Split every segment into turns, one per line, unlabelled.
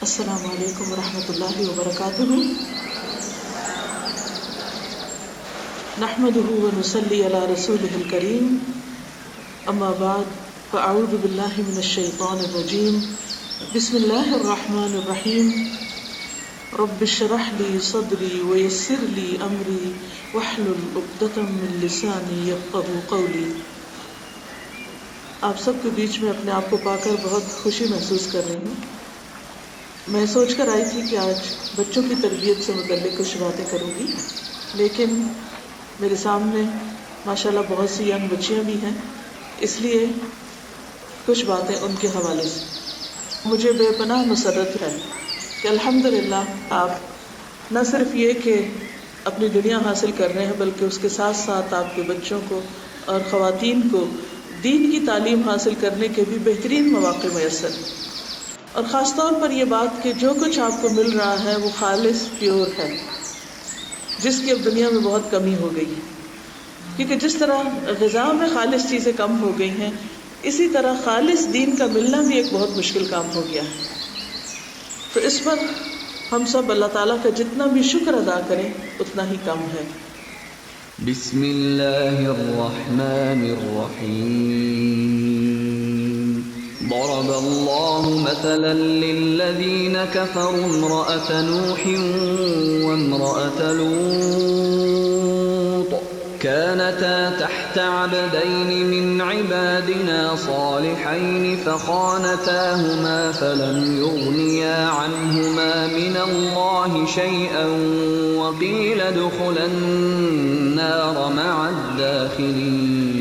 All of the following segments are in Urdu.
السلام علیکم ورحمۃ اللہ وبرکاتہ. نحمده ونصلي على رسوله الكريم. اما بعد فاعوذ باللہ من الشیطان الرجیم. بسم اللہ الرحمن الرحیم. رب اشرح لي صدری ويسر لي امری واحلل عقدۃ من لسانی یفقهوا قولی. آپ سب کے بیچ میں اپنے آپ کو پا کر بہت خوشی محسوس کر رہی ہوں. میں سوچ کر آئی تھی کہ آج بچوں کی تربیت سے متعلق کچھ باتیں کروں گی، لیکن میرے سامنے ماشاءاللہ بہت سی ینگ بچیاں بھی ہیں، اس لیے کچھ باتیں ان کے حوالے سے. مجھے بے پناہ مسرت ہے کہ الحمدللہ آپ نہ صرف یہ کہ اپنی دنیا حاصل کر رہے ہیں، بلکہ اس کے ساتھ ساتھ آپ کے بچوں کو اور خواتین کو دین کی تعلیم حاصل کرنے کے بھی بہترین مواقع میسر ہیں. اور خاص طور پر یہ بات کہ جو کچھ آپ کو مل رہا ہے وہ خالص پیور ہے، جس کی اب دنیا میں بہت کمی ہو گئی ہے. کیونکہ جس طرح غذا میں خالص چیزیں کم ہو گئی ہیں، اسی طرح خالص دین کا ملنا بھی ایک بہت مشکل کام ہو گیا ہے. تو اس پر ہم سب اللہ تعالیٰ کا جتنا بھی شکر ادا کریں اتنا ہی کم ہے.
بسم اللہ الرحمن الرحیم. ضرب اللہ مثلا للذین کفروا امرأة نوح وامرأة لوط كانتا تحت عبدين من عبادنا صالحين فخانتاهما فلم يغنيا عنهما من الله شيئا وقيل ادخلا النار مع الداخلين.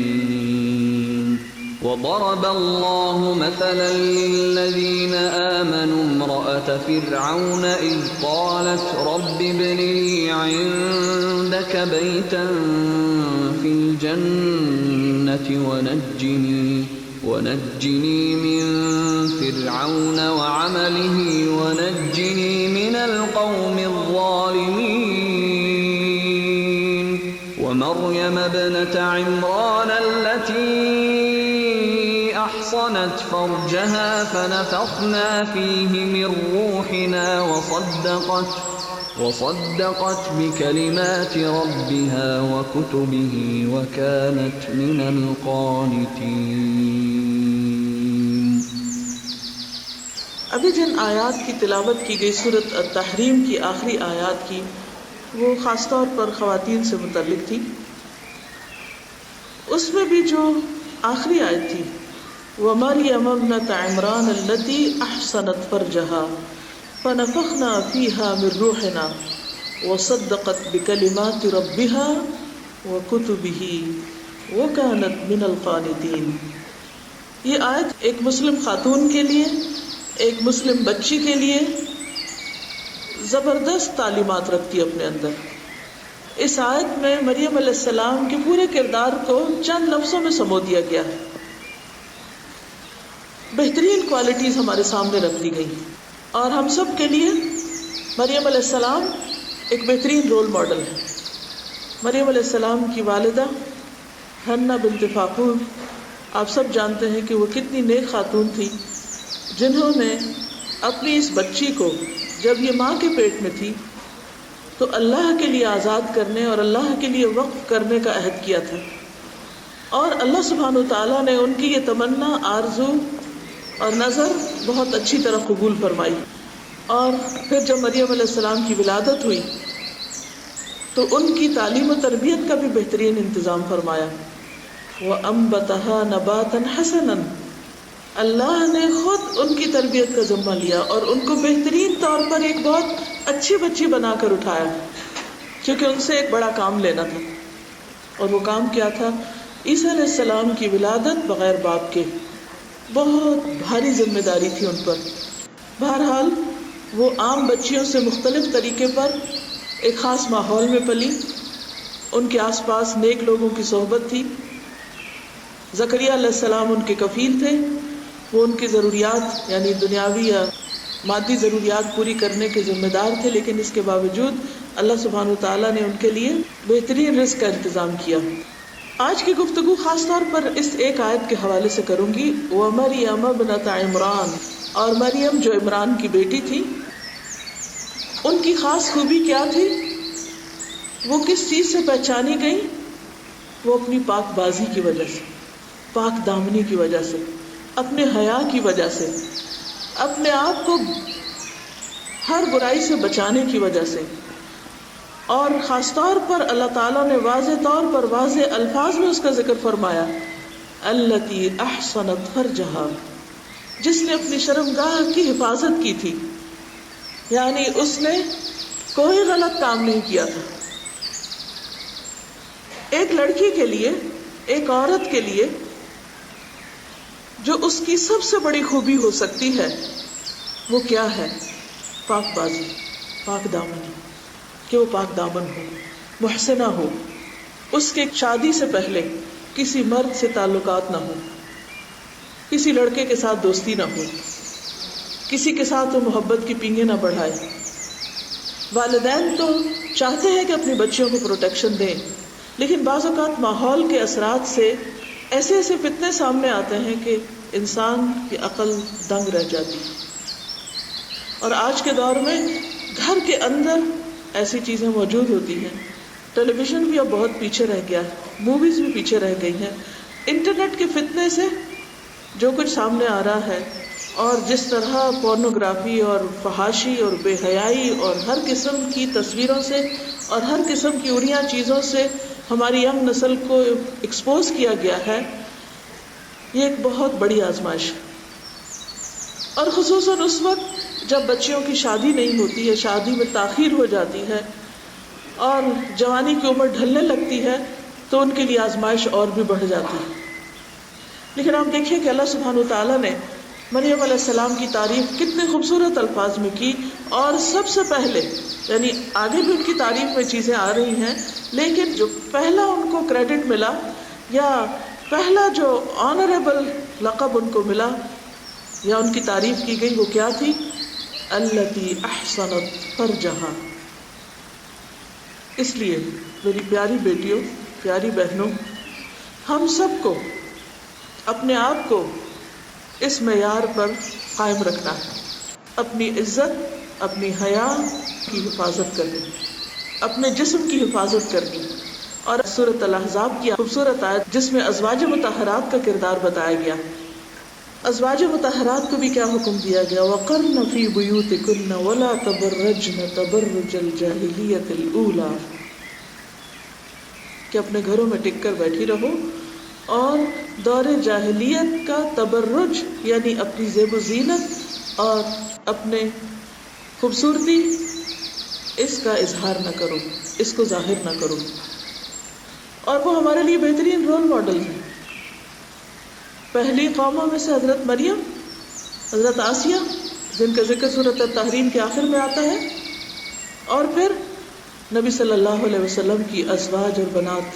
وضرب الله مثلا للذين آمنوا امرأة فرعون إذ قالت رب ابن لي عندك بيتا في الجنة ونجني من فرعون وعمله ونجني من القوم الظالمين. ومريم ابنة عمران التي أحصنت فرجها فنفخنا فيه من روحنا وصدقت بكلمات ربها وكتبه وكانت من القانتين.
ابھی جن آیات کی تلاوت کی گئی سورۃ التحریم کی آخری آیات کی، وہ خاص طور پر خواتین سے متعلق تھی. اس میں بھی جو آخری آیت تھی وَمَرْيَمَ ابْنَتَ عِمْرَانَ الَّتِي أَحْصَنَتْ فَرْجَهَا فَنَفَخْنَا فِيهَا مِنْ رُوحِنَا وَصَدَّقَتْ بِكَلِمَاتِ رَبِّهَا وَكُتُبِهِ وَكَانَتْ مِنَ الْقَانِتِينَ. یہ آیت ایک مسلم خاتون کے لیے، ایک مسلم بچی کے لیے زبردست تعلیمات رکھتی ہے اپنے اندر. اس آیت میں مریم علیہ السلام کے پورے کردار کو چند لفظوں میں سمو دیا گیا ہے. بہترین کوالٹیز ہمارے سامنے رکھ دی گئی، اور ہم سب کے لیے مریم علیہ السلام ایک بہترین رول ماڈل ہے. مریم علیہ السلام کی والدہ حنہ بنت فاقور، آپ سب جانتے ہیں کہ وہ کتنی نیک خاتون تھی، جنہوں نے اپنی اس بچی کو جب یہ ماں کے پیٹ میں تھی تو اللہ کے لیے آزاد کرنے اور اللہ کے لیے وقف کرنے کا عہد کیا تھا. اور اللہ سبحانہ وتعالیٰ نے ان کی یہ تمنا، آرزو اور نظر بہت اچھی طرح قبول فرمائی. اور پھر جب مریم علیہ السلام کی ولادت ہوئی تو ان کی تعلیم و تربیت کا بھی بہترین انتظام فرمایا. وَأَنبَتَهَا نَبَاتًا حَسَنًا. اللہ نے خود ان کی تربیت کا ذمہ لیا اور ان کو بہترین طور پر ایک بہت اچھی بچی بنا کر اٹھایا، کیونکہ ان سے ایک بڑا کام لینا تھا. اور وہ کام کیا تھا؟ عیسیٰ علیہ السلام کی ولادت بغیر باپ کے. بہت بھاری ذمہ داری تھی ان پر. بہرحال وہ عام بچیوں سے مختلف طریقے پر ایک خاص ماحول میں پلی. ان کے آس پاس نیک لوگوں کی صحبت تھی. زکریا علیہ السلام ان کے کفیل تھے. وہ ان کی ضروریات یعنی دنیاوی یا مادی ضروریات پوری کرنے کے ذمہ دار تھے، لیکن اس کے باوجود اللہ سبحانہ وتعالیٰ نے ان کے لیے بہترین رزق کا انتظام کیا. آج کی گفتگو خاص طور پر اس ایک آیت کے حوالے سے کروں گی، وَمَرْيَمَ ابْنَتَ عِمْرَان. اور مریم جو عمران کی بیٹی تھی، ان کی خاص خوبی کیا تھی؟ وہ کس چیز سے پہچانی گئی؟ وہ اپنی پاک بازی کی وجہ سے، پاک دامنی کی وجہ سے، اپنے حیا کی وجہ سے، اپنے آپ کو ہر برائی سے بچانے کی وجہ سے، اور خاص طور پر اللہ تعالیٰ نے واضح طور پر واضح الفاظ میں اس کا ذکر فرمایا، التی احصنت فرجہا، جس نے اپنی شرمگاہ کی حفاظت کی تھی، یعنی اس نے کوئی غلط کام نہیں کیا تھا۔ ایک لڑکی کے لیے، ایک عورت کے لیے جو اس کی سب سے بڑی خوبی ہو سکتی ہے وہ کیا ہے؟ پاک بازی، پاک دامن، کہ وہ پاک دامن ہو، محسنہ ہو، اس کے شادی سے پہلے کسی مرد سے تعلقات نہ ہو، کسی لڑکے کے ساتھ دوستی نہ ہو، کسی کے ساتھ وہ محبت کی پینگیں نہ بڑھائے۔ والدین تو چاہتے ہیں کہ اپنی بچیوں کو پروٹیکشن دیں، لیکن بعض اوقات ماحول کے اثرات سے ایسے ایسے فتنے سامنے آتے ہیں کہ انسان کی عقل دنگ رہ جاتی ہے۔ اور آج کے دور میں گھر کے اندر ایسی چیزیں موجود ہوتی ہیں، ٹیلی ویژن بھی اب بہت پیچھے رہ گیا ہے، موویز بھی پیچھے رہ گئی ہیں، انٹرنیٹ کے فتنے سے جو کچھ سامنے آ رہا ہے، اور جس طرح پورنوگرافی اور فحاشی اور بے حیائی اور ہر قسم کی تصویروں سے اور ہر قسم کی اڑیاں چیزوں سے ہماری ینگ نسل کو ایکسپوز کیا گیا ہے، یہ ایک بہت بڑی آزمائش ہے۔ اور خصوصاً اس وقت جب بچیوں کی شادی نہیں ہوتی ہے، شادی میں تاخیر ہو جاتی ہے اور جوانی کی عمر ڈھلنے لگتی ہے، تو ان کے لیے آزمائش اور بھی بڑھ جاتی ہے۔ لیکن آپ دیکھیے کہ اللہ سبحانہ وتعالیٰ نے مریم علیہ السلام کی تعریف کتنے خوبصورت الفاظ میں کی، اور سب سے پہلے، یعنی آگے بھی ان کی تعریف میں چیزیں آ رہی ہیں، لیکن جو پہلا ان کو کریڈٹ ملا یا پہلا جو آنریبل لقب ان کو ملا یا ان کی تعریف کی گئی، وہ کیا تھی؟ التی احصنت فرجہا۔ اس لیے میری پیاری بیٹیوں، پیاری بہنوں، ہم سب کو اپنے آپ کو اس معیار پر قائم رکھنا ہے، اپنی عزت، اپنی حیا کی حفاظت کرنی، اپنے جسم کی حفاظت کرنی۔ اور سورۃ الاحزاب کی خوبصورت آیت جس میں ازواج مطہرات کا کردار بتایا گیا، ازواج مطہرات کو بھی کیا حکم دیا گیا؟ وَقَرْنَ فِي بُيُوتِكُنَّ وَلَا تَبَرَّجْنَ تَبَرُّجَ الْجَاهِلِيَّةِ الْأُولَى، کہ اپنے گھروں میں ٹک کر بیٹھی رہو اور دور جاہلیت کا تبرج، یعنی اپنی زیب و زینت اور اپنے خوبصورتی، اس کا اظہار نہ کرو، اس کو ظاہر نہ کرو۔ اور وہ ہمارے لیے بہترین رول ماڈل ہیں۔ پہلی قوموں میں سے حضرت مریم، حضرت آسیہ، جن کا ذکر سورۃ التحریم کے آخر میں آتا ہے، اور پھر نبی صلی اللہ علیہ وسلم کی ازواج اور بنات۔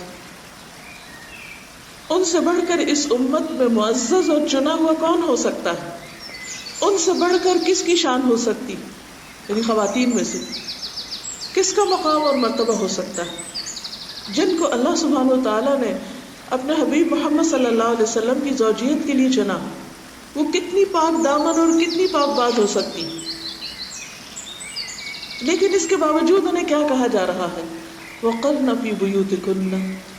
ان سے بڑھ کر اس امت میں معزز اور چنا ہوا کون ہو سکتا ہے؟ ان سے بڑھ کر کس کی شان ہو سکتی؟ یعنی خواتین میں سے کس کا مقام اور مرتبہ ہو سکتا ہے؟ جن کو اللہ سبحانہ وتعالیٰ نے اپنے حبیب محمد صلی اللہ علیہ وسلم کی زوجیت کے لیے چنا، وہ کتنی پاک دامن اور کتنی پاک باز ہو سکتی، لیکن اس کے باوجود انہیں کیا کہا جا رہا ہے؟ وَقَرْنَ فِي بُيُوتِكُنَّ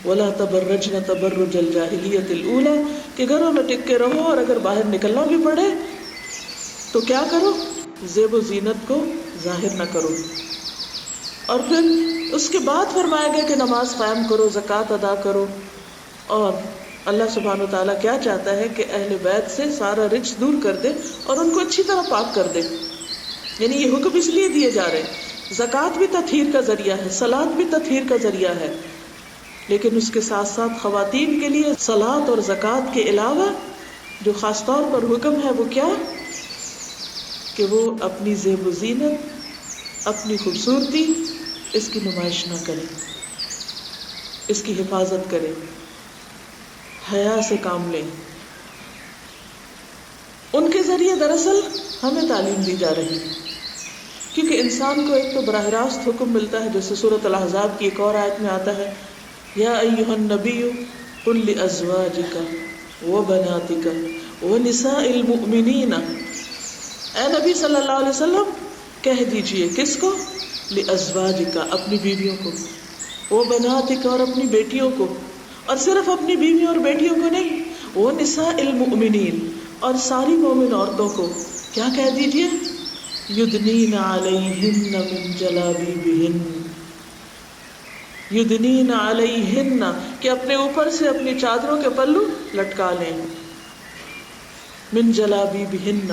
وَلَا تَبَرَّجْنَ تَبَرُّجَ الْجَاهِلِيَّةِ الْأُولَى، کہ گھروں میں ٹک کے رہو، اور اگر باہر نکلنا بھی پڑے تو کیا کرو؟ زیب و زینت کو ظاہر نہ کرو۔ اور پھر اس کے بعد فرمایا گیا کہ نماز قائم کرو، زکوٰۃ ادا کرو، اور اللہ سبحانہ وتعالیٰ کیا چاہتا ہے کہ اہل بیت سے سارا رجس دور کر دے اور ان کو اچھی طرح پاک کر دے۔ یعنی یہ حکم اس لیے دیے جا رہے ہیں۔ زکوٰۃ بھی تطہیر کا ذریعہ ہے، صلاۃ بھی تطہیر کا ذریعہ ہے، لیکن اس کے ساتھ ساتھ خواتین کے لیے صلاۃ اور زکوٰۃ کے علاوہ جو خاص طور پر حکم ہے وہ کیا؟ کہ وہ اپنی زیب و زینت، اپنی خوبصورتی، اس کی نمائش نہ کرے، اس کی حفاظت کرے، حیا سے کام لیں۔ ان کے ذریعے دراصل ہمیں تعلیم دی جا رہی ہے، کیونکہ انسان کو ایک تو براہ راست حکم ملتا ہے، جیسے سورۃ الاحزاب کی ایک اور آیت میں آتا ہے، یا ایھا النبی قل لازواجک وبناتک ونساء المؤمنین اے نبی صلی اللہ علیہ وسلم کہہ دیجئے کس کو؟ لازواجک اپنی بیویوں کو، وہ بناتک اور اپنی بیٹیوں کو، اور صرف اپنی بیویوں اور بیٹیوں کو نہیں، وہ نساء المؤمنین اور ساری مومن عورتوں کو کیا کہہ دیجئے؟ یدنین علیہن من جلابیبہن، یدنین علیہن کہ اپنے اوپر سے اپنی چادروں کے پلو لٹکا لیں، من جلابیبہن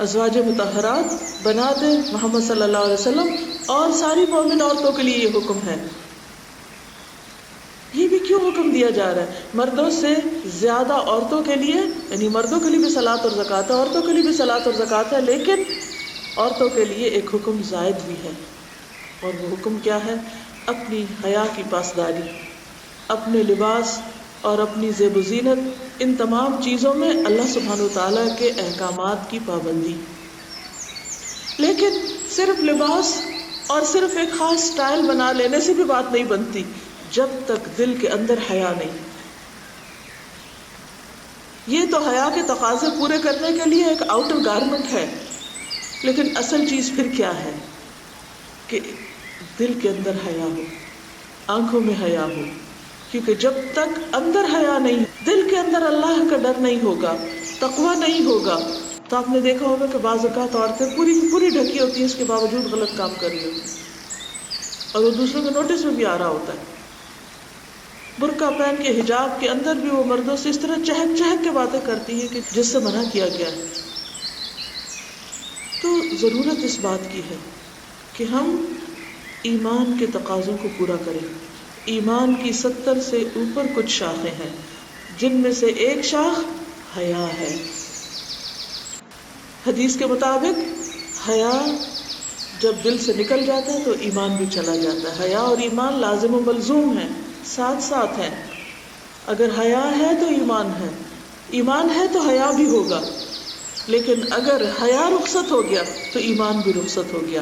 ازواج مطہرات بنات محمد صلی اللہ علیہ وسلم اور ساری مومن عورتوں کے لیے یہ حکم ہے۔ یہ بھی کیوں حکم دیا جا رہا ہے؟ مردوں سے زیادہ عورتوں کے لیے، یعنی مردوں کے لیے بھی صلاۃ اور زکوٰۃ ہے، عورتوں کے لیے بھی صلاۃ اور زکوٰۃ ہے، لیکن عورتوں کے لیے ایک حکم زائد بھی ہے، اور وہ حکم کیا ہے؟ اپنی حیا کی پاسداری، اپنے لباس اور اپنی زیب و زینت، ان تمام چیزوں میں اللہ سبحانہ وتعالیٰ کے احکامات کی پابندی۔ لیکن صرف لباس اور صرف ایک خاص سٹائل بنا لینے سے بھی بات نہیں بنتی جب تک دل کے اندر حیا نہیں۔ یہ تو حیا کے تقاضے پورے کرنے کے لیے ایک آؤٹر گارمنٹ ہے، لیکن اصل چیز پھر کیا ہے؟ کہ دل کے اندر حیا ہو، آنکھوں میں حیا ہو، کیونکہ جب تک اندر حیا نہیں، دل کے اندر اللہ کا ڈر نہیں ہوگا، تقویٰ نہیں ہوگا، تو آپ نے دیکھا ہوگا کہ بعض اوقات عورتیں پوری ڈھکی ہوتی ہیں، اس کے باوجود غلط کام کر رہی ہوتی ہیں، اور وہ دوسروں کے نوٹس میں بھی آ رہا ہوتا ہے۔ برقع پہن کے حجاب کے اندر بھی وہ مردوں سے اس طرح چہک چہک کے باتیں کرتی ہے کہ جس سے منع کیا گیا ہے۔ تو ضرورت اس بات کی ہے کہ ہم ایمان کے تقاضوں کو پورا کریں۔ ایمان کی 70 سے اوپر کچھ شاخیں ہیں، جن میں سے ایک شاخ حیا ہے۔ حدیث کے مطابق حیا جب دل سے نکل جاتا ہے تو ایمان بھی چلا جاتا ہے۔ حیا اور ایمان لازم و ملزوم ہیں، ساتھ ساتھ ہیں۔ اگر حیا ہے تو ایمان ہے، ایمان ہے تو حیا بھی ہوگا، لیکن اگر حیا رخصت ہو گیا تو ایمان بھی رخصت ہو گیا۔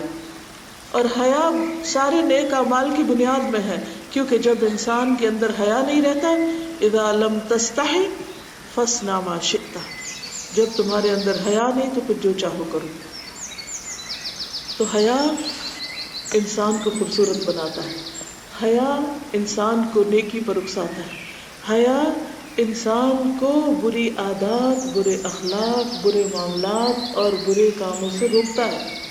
اور حیا سارے نیک اعمال کی بنیاد میں ہے، کیونکہ جب انسان کے اندر حیا نہیں رہتا، اذا لم تستحی فاصنع ما شئت، جب تمہارے اندر حیا نہیں تو پھر جو چاہو کرو۔ تو حیا انسان کو خوبصورت بناتا ہے، حیا انسان کو نیکی پر اکساتا ہے، حیا انسان کو بری عادات، برے اخلاق، برے معاملات اور برے کاموں سے روکتا ہے۔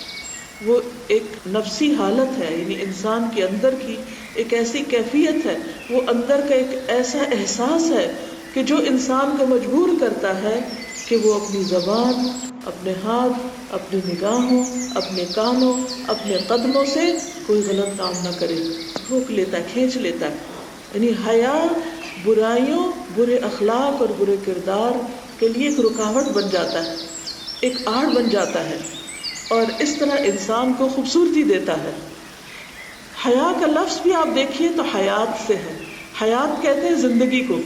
وہ ایک نفسی حالت ہے، یعنی انسان کے اندر کی ایک ایسی کیفیت ہے، وہ اندر کا ایک ایسا احساس ہے کہ جو انسان کو مجبور کرتا ہے کہ وہ اپنی زبان، اپنے ہاتھ، اپنی نگاہوں، اپنے کانوں، اپنے قدموں سے کوئی غلط کام نہ کرے، روک لیتا ہے، کھینچ لیتا ہے۔ یعنی حیا برائیوں، برے اخلاق اور برے کردار کے لیے ایک رکاوٹ بن جاتا ہے، ایک آڑ بن جاتا ہے، اور اس طرح انسان کو خوبصورتی دیتا ہے۔ حیا کا لفظ بھی آپ دیکھیے تو حیات سے ہے، حیات کہتے ہیں زندگی کو،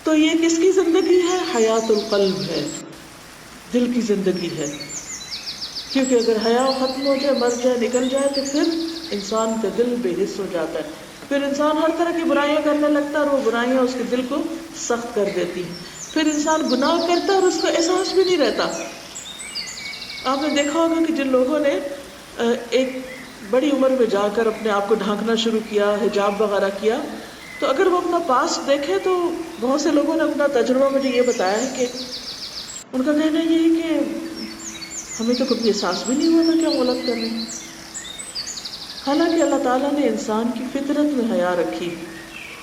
تو یہ کس کی زندگی ہے؟ حیات القلب ہے، دل کی زندگی ہے، کیونکہ اگر حیا ختم ہو جائے، مر جائے، نکل جائے تو پھر انسان کا دل بے حس ہو جاتا ہے، پھر انسان ہر طرح کی برائیاں کرنے لگتا ہے، اور وہ برائیاں اس کے دل کو سخت کر دیتی ہیں، پھر انسان گناہ کرتا ہے اور اس کو احساس بھی نہیں رہتا۔ آپ نے دیکھا ہوگا کہ جن لوگوں نے ایک بڑی عمر میں جا کر اپنے آپ کو ڈھانکنا شروع کیا، حجاب وغیرہ کیا، تو اگر وہ اپنا پاسٹ دیکھیں تو بہت سے لوگوں نے اپنا تجربہ مجھے یہ بتایا ہے کہ ان کا کہنا یہ ہے کہ ہمیں تو کبھی احساس بھی نہیں ہوا تھا کہ ہم غلط کر رہے ہیں۔ حالانکہ اللہ تعالیٰ نے انسان کی فطرت میں حیا رکھی۔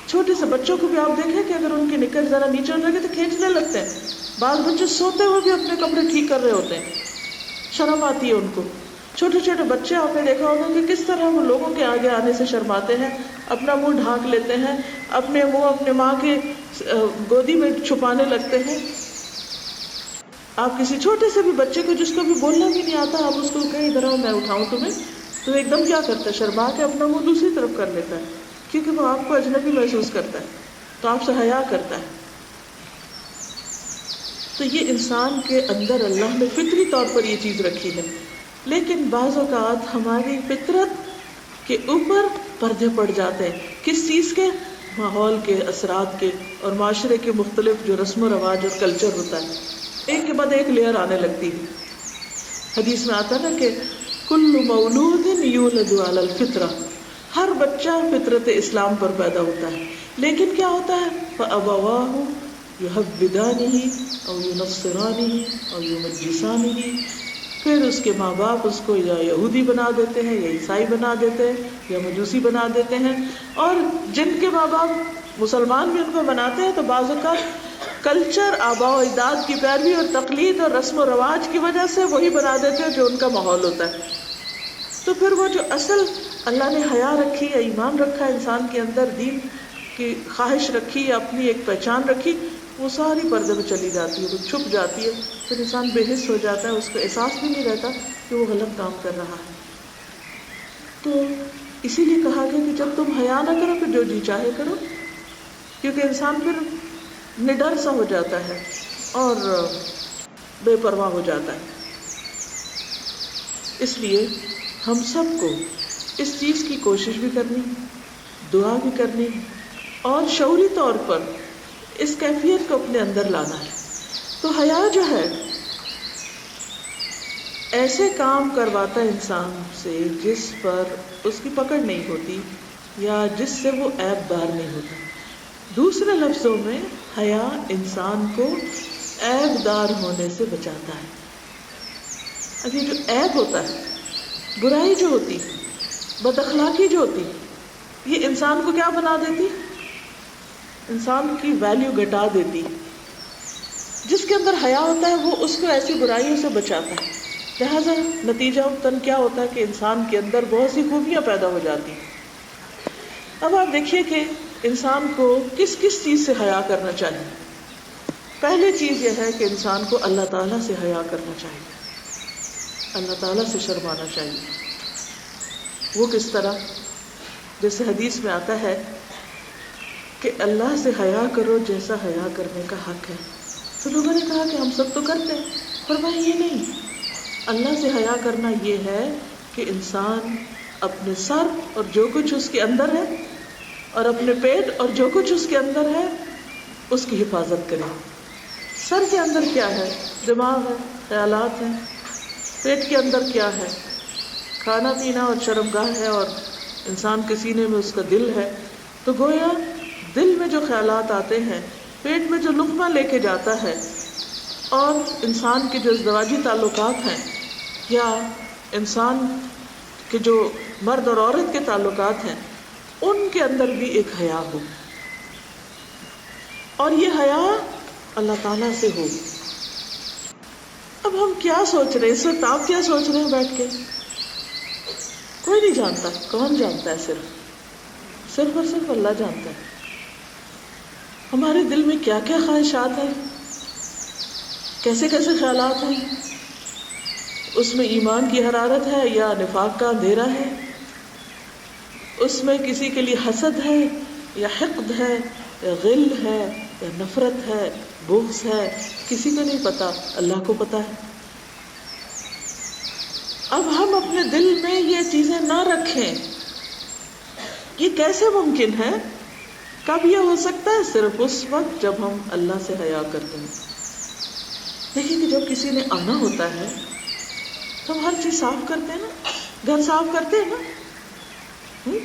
چھوٹے سے بچوں کو بھی آپ دیکھیں کہ اگر ان کی نکل ذرا نیچے ہو لگے تو کھینچنے لگتے ہیں، بعض بچے سوتے ہوئے بھی اپنے کپڑے ٹھیک کر رہے ہوتے ہیں، شرم آتی ہے ان کو۔ چھوٹے چھوٹے بچے آپ نے دیکھا ہوگا کہ کس طرح وہ لوگوں کے آگے آنے سے شرماتے ہیں، اپنا منہ ڈھانک لیتے ہیں، اپنے منہ اپنے ماں کے گودی میں چھپانے لگتے ہیں۔ آپ کسی چھوٹے سے بھی بچے کو جس کو بھی بولنا بھی نہیں آتا، آپ اس کو کہیں ادھر آؤ میں اٹھاؤں تمہیں، تو ایک دم کیا کرتا ہے؟ شرما کے اپنا منہ دوسری طرف کر لیتا ہے، کیونکہ وہ آپ کو اجنبی محسوس کرتا ہے، تو آپ سے حیا کرتا ہے۔ تو یہ انسان کے اندر اللہ نے فطری طور پر یہ چیز رکھی ہے، لیکن بعض اوقات ہماری فطرت کے اوپر پردے پڑ جاتے ہیں۔ کس چیز کے؟ ماحول کے اثرات کے اور معاشرے کے مختلف جو رسم و رواج اور کلچر ہوتا ہے، ایک کے بعد ایک لیئر آنے لگتی ہے. حدیث میں آتا ہے نا کہ کل مولود یولد علی الفطرہ، ہر بچہ فطرت اسلام پر پیدا ہوتا ہے، لیکن کیا ہوتا ہے فأبواہ یحودانہ او ینصرانہ او یمجسانہ، پھر اس کے ماں باپ اس کو یا یہودی بنا دیتے ہیں یا عیسائی بنا دیتے ہیں یا مجوسی بنا دیتے ہیں. اور جن کے ماں باپ مسلمان بھی ان کو بناتے ہیں تو بعض اوقات کلچر، آباء و اجداد کی پیروی اور تقلید اور رسم و رواج کی وجہ سے وہی بنا دیتے ہیں جو ان کا ماحول ہوتا ہے. تو پھر وہ جو اصل اللہ نے حیا رکھی یا ایمان رکھا انسان کے اندر، دین کی خواہش رکھی یا اپنی ایک پہچان رکھی، وہ ساری پردے میں چلی جاتی ہے، وہ چھپ جاتی ہے. پھر انسان بے حس ہو جاتا ہے، اس کو احساس بھی نہیں رہتا کہ وہ غلط کام کر رہا ہے. تو اسی لیے کہا گیا کہ جب تم حیا نہ کرو پھر جو جی چاہے کرو، کیونکہ انسان پھر نڈر سا ہو جاتا ہے اور بے پرواہ ہو جاتا ہے. اس لیے ہم سب کو اس چیز کی کوشش بھی کرنی، دعا بھی کرنی اور شعوری طور پر اس کیفیت کو اپنے اندر لانا ہے. تو حیا جو ہے ایسے کام کرواتا ہے انسان سے جس پر اس کی پکڑ نہیں ہوتی یا جس سے وہ عیب دار نہیں ہوتا. دوسرے لفظوں میں حیا انسان کو عیب دار ہونے سے بچاتا ہے. اب یہ جو عیب ہوتا ہے، برائی جو ہوتی، بد اخلاقی جو ہوتی، یہ انسان کو کیا بنا دیتی؟ انسان کی ویلیو گھٹا دیتی. جس کے اندر حیا ہوتا ہے وہ اس کو ایسی برائیوں سے بچاتا ہے. لہذا نتیجہ تن کیا ہوتا ہے کہ انسان کے اندر بہت سی خوبیاں پیدا ہو جاتی. اب آپ دیکھیے کہ انسان کو کس کس چیز سے حیا کرنا چاہیے. پہلی چیز یہ ہے کہ انسان کو اللہ تعالیٰ سے حیا کرنا چاہیے، اللہ تعالیٰ سے شرمانا چاہیے. وہ کس طرح؟ جیسے حدیث میں آتا ہے کہ اللہ سے حیا کرو جیسا حیا کرنے کا حق ہے. تو لوگوں نے کہا کہ ہم سب تو کرتے ہیں. فرمایا یہ نہیں، اللہ سے حیا کرنا یہ ہے کہ انسان اپنے سر اور جو کچھ اس کے اندر ہے اور اپنے پیٹ اور جو کچھ اس کے اندر ہے اس کی حفاظت کرے. سر کے اندر کیا ہے؟ دماغ ہے، خیالات ہیں. پیٹ کے اندر کیا ہے؟ کھانا پینا اور شرمگاہ ہے، اور انسان کے سینے میں اس کا دل ہے. تو گویا دل میں جو خیالات آتے ہیں، پیٹ میں جو لقمہ لے کے جاتا ہے، اور انسان کے جو ازدواجی تعلقات ہیں یا انسان کے جو مرد اور عورت کے تعلقات ہیں، ان کے اندر بھی ایک حیا ہو. اور یہ حیا اللہ تعالیٰ سے ہو. اب ہم کیا سوچ رہے ہیں اس وقت؟ آپ کیا سوچ رہے ہیں بیٹھ کے؟ کوئی نہیں جانتا. کون جانتا ہے؟ صرف اور صرف اللہ جانتا ہے. ہمارے دل میں کیا کیا خواہشات ہیں، کیسے کیسے خیالات ہیں، اس میں ایمان کی حرارت ہے یا نفاق کا اندھیرا ہے، اس میں کسی کے لیے حسد ہے یا حقد ہے یا غل ہے یا نفرت ہے، بغض ہے، کسی کو نہیں پتا، اللہ کو پتا ہے. اب ہم اپنے دل میں یہ چیزیں نہ رکھیں، یہ کیسے ممکن ہے؟ کب یہ ہو سکتا ہے؟ صرف اس وقت جب ہم اللہ سے حیا کرتے ہیں. دیکھیں کہ جب کسی نے آنا ہوتا ہے تو ہم ہر چیز صاف کرتے ہیں نا، گھر صاف کرتے ہیں نا،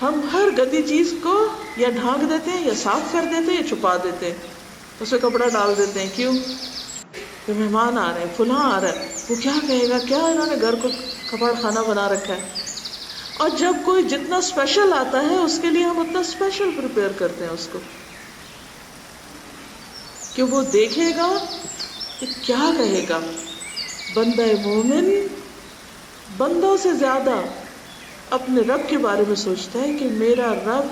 ہم ہر گندی چیز کو یا ڈھانک دیتے ہیں یا صاف کر دیتے ہیں یا چھپا دیتے ہیں، اس میں کپڑا ڈال دیتے ہیں. کیوں؟ کہ مہمان آ رہے ہیں، فلاں آ رہا ہے، وہ کیا کہے گا، کیا انہوں نے گھر کو کپڑ خانہ بنا رکھا ہے. اور جب کوئی جتنا اسپیشل آتا ہے اس کے لیے ہم اتنا اسپیشل پریپیئر کرتے ہیں اس کو، کہ وہ دیکھے گا کہ کیا کہے گا. بندہ مومن بندوں سے زیادہ اپنے رب کے بارے میں سوچتا ہے کہ میرا رب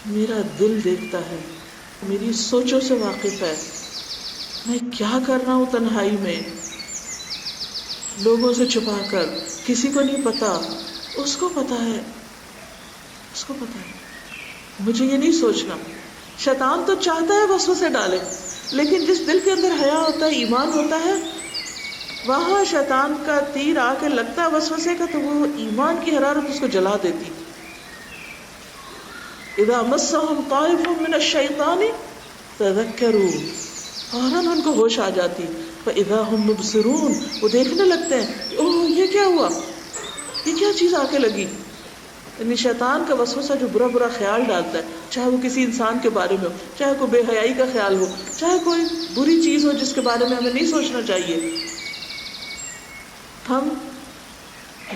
میرا دل دیکھتا ہے، میری سوچوں سے واقف ہے، میں کیا کر رہا ہوں تنہائی میں، لوگوں سے چھپا کر، کسی کو نہیں پتا، اس کو پتا ہے، اس کو پتا ہے. مجھے یہ نہیں سوچنا. شیطان تو چاہتا ہے وسوسے ڈالے، لیکن جس دل کے اندر حیا ہوتا ہے، ایمان ہوتا ہے، وہاں شیطان کا تیر آ کے لگتا ہے وسوسے کا تو وہ ایمان کی حرارت اس کو جلا دیتی. اذا مسهم طائف من الشیطان تذکروا، فوراً ان کو ہوش آ جاتی، فاذا هم مبصرون، وہ دیکھنے لگتے ہیں اوہ یہ کیا ہوا، یہ کیا چیز آ کے لگی. یعنی شیطان کا وسوسہ جو برا برا خیال ڈالتا ہے، چاہے وہ کسی انسان کے بارے میں ہو، چاہے کوئی بے حیائی کا خیال ہو، چاہے کوئی بری چیز ہو جس کے بارے میں ہمیں نہیں سوچنا چاہیے. ہم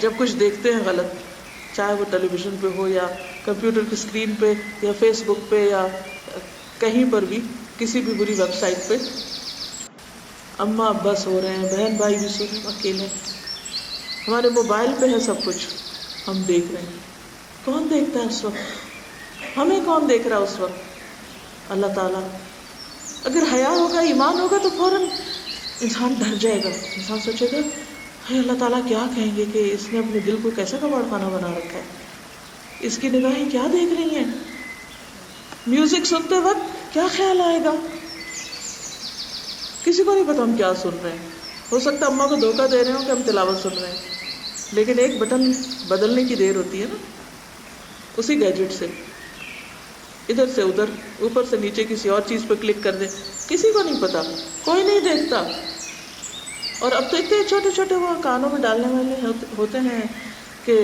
جب کچھ دیکھتے ہیں غلط، چاہے وہ ٹیلی ویژن پہ ہو یا کمپیوٹر کی اسکرین پہ یا فیس بک پہ یا کہیں پر بھی کسی بھی بری ویب سائٹ پہ، اماں ابا سو رہے ہیں، بہن بھائی بھی سو رہے ہیں، اکیلے ہمارے موبائل پہ ہے سب کچھ، ہم دیکھ رہے ہیں. کون دیکھتا ہے اس وقت؟ ہمیں کون دیکھ رہا ہے اس وقت؟ اللہ تعالیٰ. اگر حیا ہوگا، ایمان ہوگا تو فوراً انسان ڈر جائے گا، انسان سوچے گا ہے اللہ تعالیٰ کیا کہیں گے کہ اس نے اپنے دل کو کیسا کباڑ خانہ بنا رکھا ہے، اس کی نگاہیں کیا دیکھ رہی ہیں، میوزک سنتے وقت کیا خیال آئے گا. کسی کو نہیں پتا ہم کیا سن رہے ہیں. ہو سکتا ہے اماں کو دھوکہ دے رہے ہوں کہ ہم تلاوت سن رہے ہیں، لیکن ایک بٹن بدلنے کی دیر ہوتی ہے نا اسی گیجٹ سے، ادھر سے ادھر، اوپر سے نیچے کسی اور چیز پہ کلک کر دے. کسی کو نہیں پتا، کوئی نہیں دیکھتا. اور اب تو اتنے چھوٹے چھوٹے وہ کانوں میں ڈالنے والے ہوتے ہیں کہ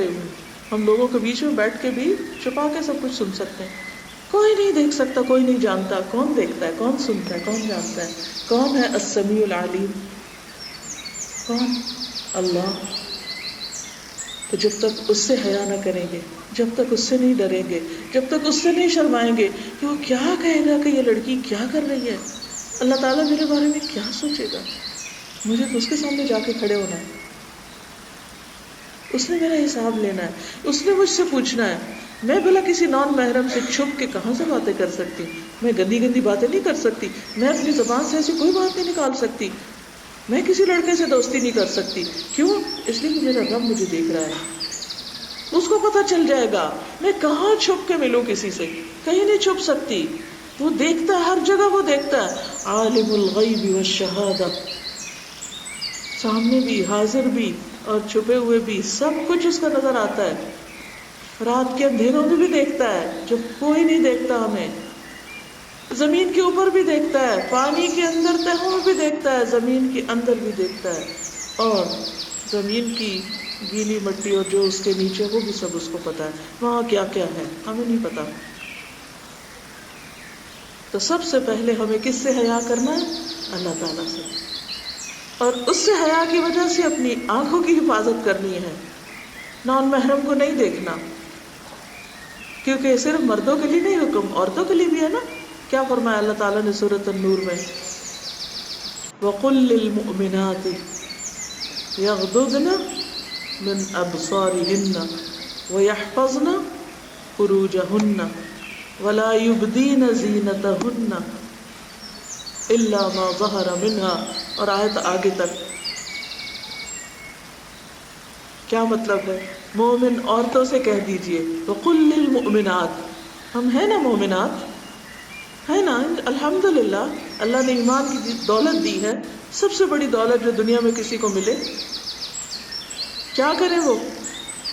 ہم لوگوں کے بیچ میں بیٹھ کے بھی چھپا کے سب کچھ سن سکتے ہیں. کوئی نہیں دیکھ سکتا، کوئی نہیں جانتا. کون دیکھتا ہے، کون سنتا ہے، کون جانتا ہے؟ کون ہے السمیع العلیم؟ کون؟ اللہ. تو جب تک اس سے حیا نہ کریں گے، جب تک اس سے نہیں ڈریں گے، جب تک اس سے نہیں شرمائیں گے کہ وہ کیا کہے گا کہ یہ لڑکی کیا کر رہی ہے، اللہ تعالیٰ میرے بارے میں کیا سوچے گا، مجھے تو اس کے سامنے جا کے کھڑے ہونا ہے، اس نے میرا حساب لینا ہے، اس نے مجھ سے پوچھنا ہے. میں بھلا کسی نان محرم سے چھپ کے کہاں سے باتیں کر سکتی؟ میں گندی گندی باتیں نہیں کر سکتی، میں اپنی زبان سے ایسی کوئی بات نہیں نکال سکتی، میں کسی لڑکے سے دوستی نہیں کر سکتی. کیوں؟ اس لیے کہ میرا رب مجھے دیکھ رہا ہے، اس کو پتہ چل جائے گا. میں کہاں چھپ کے ملوں کسی سے؟ کہیں نہیں چھپ سکتی. وہ دیکھتا ہے، ہر جگہ وہ دیکھتا ہے. عالم الغیب والشہادہ، سامنے بھی، حاضر بھی اور چھپے ہوئے بھی، سب کچھ اس کا نظر آتا ہے. رات کے اندھیروں میں بھی دیکھتا ہے جو کوئی نہیں دیکھتا ہمیں. زمین کے اوپر بھی دیکھتا ہے، پانی کے اندر تہوں میں بھی دیکھتا ہے، زمین کے اندر بھی دیکھتا ہے، اور زمین کی گیلی مٹی اور جو اس کے نیچے وہ بھی سب اس کو پتا ہے. وہاں کیا کیا ہے ہمیں نہیں پتا. تو سب سے پہلے ہمیں کس سے حیا کرنا ہے؟ اللہ تعالیٰ سے. اور اس سے حیا کی وجہ سے اپنی آنکھوں کی حفاظت کرنی ہے. نان محرم کو نہیں دیکھنا، کیونکہ یہ صرف مردوں کے لیے نہیں حکم، عورتوں کے لیے بھی ہے نا. کیا فرمایا اللہ تعالیٰ نے سورۃ النور میں؟ وَقُلْ لِلْمُؤْمِنَاتِ يَغْضُضْنَ مِنْ أَبْصَارِهِنَّ وَيَحْفَظْنَ فُرُوجَهُنَّ وَلَا يُبْدِينَ زِينَتَهُنَّ إِلَّا مَا ظَهَرَ مِنْهَا. اور آیت آگے تک کیا مطلب ہے؟ مومن عورتوں سے کہہ دیجئے وَقُلْ لِلْمُؤْمِنَاتِ، ہم ہیں نا مومنات، ہے نا الحمدللہ. اللہ نے ایمان کی دولت دی ہے، سب سے بڑی دولت جو دنیا میں کسی کو ملے. کیا کرے وہ؟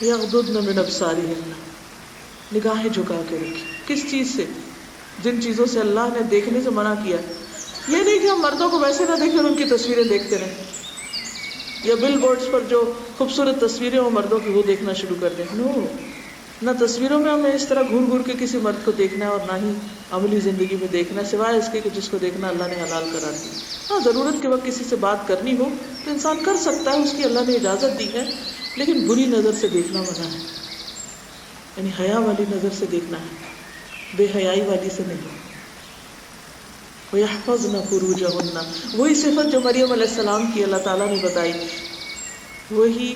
یغضضن من ابصارہن، نگاہیں جھکا کے رکھیں. کس چیز سے؟ جن چیزوں سے اللہ نے دیکھنے سے منع کیا. یہ نہیں کہ ہم مردوں کو ویسے نہ دیکھیں اور ان کی تصویریں دیکھتے رہیں، یا بل بورڈز پر جو خوبصورت تصویریں ہوں مردوں کی وہ دیکھنا شروع کر دیں. نو، نہ تصویروں میں ہمیں اس طرح گھور گھور کے کسی مرد کو دیکھنا ہے، اور نہ ہی عملی زندگی میں دیکھنا ہے، سوائے اس کے کہ جس کو دیکھنا اللہ نے حلال کرا دی. ہاں ضرورت کے وقت کسی سے بات کرنی ہو تو انسان کر سکتا ہے، اس کی اللہ نے اجازت دی ہے، لیکن بری نظر سے دیکھنا منع ہے. یعنی حیا والی نظر سے دیکھنا ہے، بے حیائی والی سے نہیں. وَيَحْفَظْنَ فُرُوجَهُنَّ، وہی صفت جو مریم علیہ السلام کی اللہ تعالیٰ نے بتائی، وہی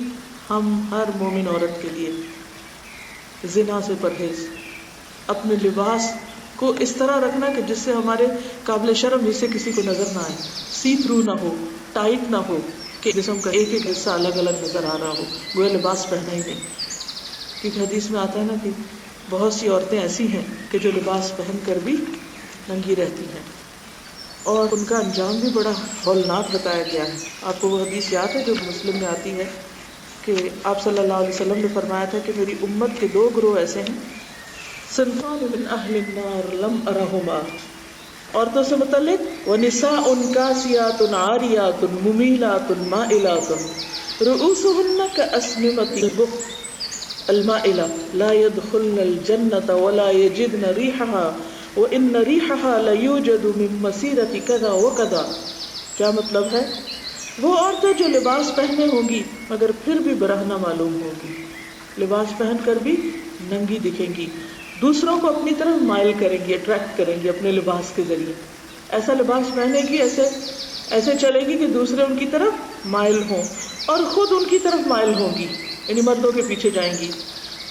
ہم ہر مومن عورت کے لیے. زنا سے پرہیز، اپنے لباس کو اس طرح رکھنا کہ جس سے ہمارے قابل شرم حصے کسی کو نظر نہ آئے، سی تھرو نہ ہو، ٹائٹ نہ ہو کہ جسم کا ایک ایک حصہ الگ الگ نظر آ رہا ہو، گویا لباس پہنا ہی نہیں. کیونکہ حدیث میں آتا ہے نا کہ بہت سی عورتیں ایسی ہیں کہ جو لباس پہن کر بھی ننگی رہتی ہیں، اور ان کا انجام بھی بڑا ہولناک بتایا گیا ہے. آپ کو وہ حدیث یاد ہے جو مسلم میں آتی ہے کہ آپ صلی اللہ علیہ وسلم نے فرمایا تھا کہ میری امت کے 2 گروہ ایسے ہیں، صنفان من اہل النار لم ارہما. عورتوں سے متعلق وَنِسَاءٌ كَاسِيَاتٌ عَارِيَاتٌ مُمِيلَاتٌ مَائِلَاتٌ رُؤُوسُهُنَّ كَأَسْنِمَةِ الْبُخْتِ الْمَائِلَةِ لَا يَدْخُلْنَ الْجَنَّةَ وَلَا يَجِدْنَ رِيحَهَا وَإِنَّ رِيحَهَا لَيُوجَدُ مِن مَّسِيرَةِ كَذَا وَكَذَا. کیا مطلب ہے؟ وہ عورتیں جو لباس پہنے ہوں گی مگر پھر بھی برہنہ معلوم ہوگی، لباس پہن کر بھی ننگی دکھیں گی، دوسروں کو اپنی طرف مائل کریں گی، اٹریکٹ کریں گی اپنے لباس کے ذریعے. ایسا لباس پہنے گی، ایسے چلے گی کہ دوسرے ان کی طرف مائل ہوں اور خود ان کی طرف مائل ہوں گی، یعنی مردوں کے پیچھے جائیں گی.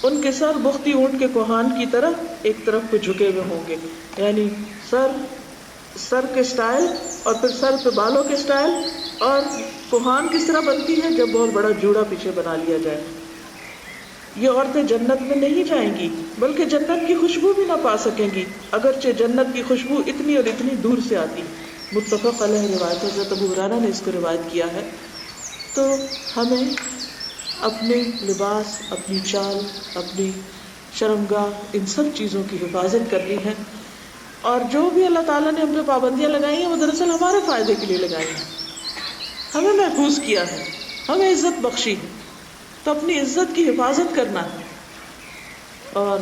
ان کے سر بختی اونٹ کے کوہان کی طرف ایک طرف کو جھکے ہوئے ہوں گے، یعنی سر کے سٹائل اور پھر سر پہ بالوں کے سٹائل. اور کوہان کس طرح بنتی ہے؟ جب بہت بڑا جوڑا پیچھے بنا لیا جائے. یہ عورتیں جنت میں نہیں جائیں گی بلکہ جنت کی خوشبو بھی نہ پا سکیں گی، اگرچہ جنت کی خوشبو اتنی اور اتنی دور سے آتی. متفق علیہ روایت، حضرت ابو ہریرہ نے اس کو روایت کیا ہے. تو ہمیں اپنے لباس، اپنی چال، اپنی شرمگاہ، ان سب چیزوں کی حفاظت کرنی ہے. اور جو بھی اللہ تعالیٰ نے ہم پہ پابندیاں لگائی ہیں وہ دراصل ہمارے فائدے کے لیے لگائی ہیں، ہمیں محفوظ کیا ہے، ہمیں عزت بخشی ہے. تو اپنی عزت کی حفاظت کرنا ہے. اور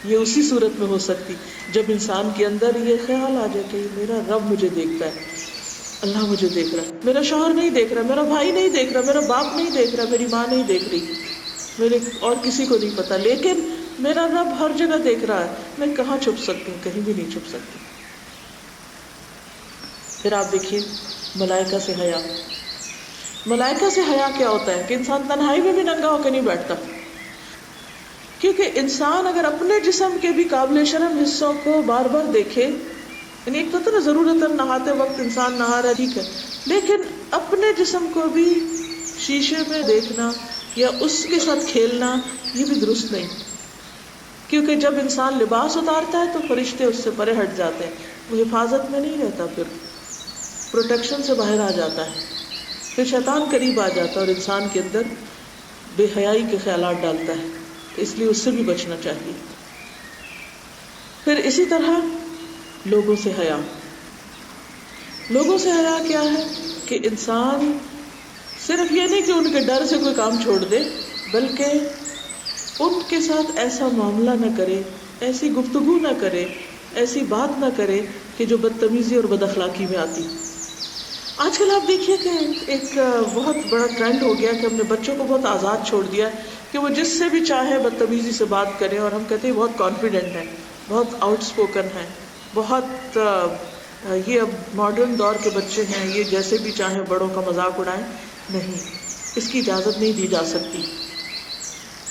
یہ اسی صورت میں ہو سکتی جب انسان کے اندر یہ خیال آ جائے کہ میرا رب مجھے دیکھتا ہے، اللہ مجھے دیکھ رہا ہے، میرا شوہر نہیں دیکھ رہا، میرا بھائی نہیں دیکھ رہا، میرا باپ نہیں دیکھ رہا، میری ماں نہیں دیکھ رہی، میرے اور کسی کو نہیں پتا، لیکن میرا رب ہر جگہ دیکھ رہا ہے. میں کہاں چھپ سکتی ہوں؟ کہیں بھی نہیں چھپ سکتی. پھر آپ دیکھیے ملائکہ سے حیا. ملائکہ سے حیا کیا ہوتا ہے کہ انسان تنہائی میں بھی ننگا ہو کے نہیں بیٹھتا، کیونکہ انسان اگر اپنے جسم کے بھی قابل شرم حصوں کو بار بار دیکھے، یعنی ایک تو نا ضرورت نہاتے وقت انسان نہا رہا ٹھیک ہے، لیکن اپنے جسم کو بھی شیشے میں دیکھنا یا اس کے ساتھ کھیلنا یہ بھی درست نہیں. کیونکہ جب انسان لباس اتارتا ہے تو فرشتے اس سے پرے ہٹ جاتے ہیں، وہ حفاظت میں نہیں رہتا، پھر پروٹیکشن سے باہر آ جاتا ہے، پھر شیطان قریب آ جاتا ہے اور انسان کے اندر بے حیائی کے خیالات ڈالتا ہے. اس لیے اس سے بھی بچنا چاہیے. پھر اسی طرح لوگوں سے حیا. لوگوں سے حیا کیا ہے کہ انسان صرف یہ نہیں کہ ان کے ڈر سے کوئی کام چھوڑ دے، بلکہ ان کے ساتھ ایسا معاملہ نہ کرے، ایسی گفتگو نہ کرے، ایسی بات نہ کرے کہ جو بدتمیزی اور بد اخلاقی میں آتی. آج کل آپ دیکھیے کہ ایک بہت بڑا ٹرینڈ ہو گیا کہ ہم نے بچوں کو بہت آزاد چھوڑ دیا کہ وہ جس سے بھی چاہے بدتمیزی سے بات کریں، اور ہم کہتے ہیں بہت کانفیڈنٹ ہیں، بہت آؤٹ اسپوکن ہیں، بہت یہ اب ماڈرن دور کے بچے ہیں، یہ جیسے بھی چاہیں بڑوں کا مذاق اڑائیں. نہیں، اس کی اجازت نہیں دی جا سکتی.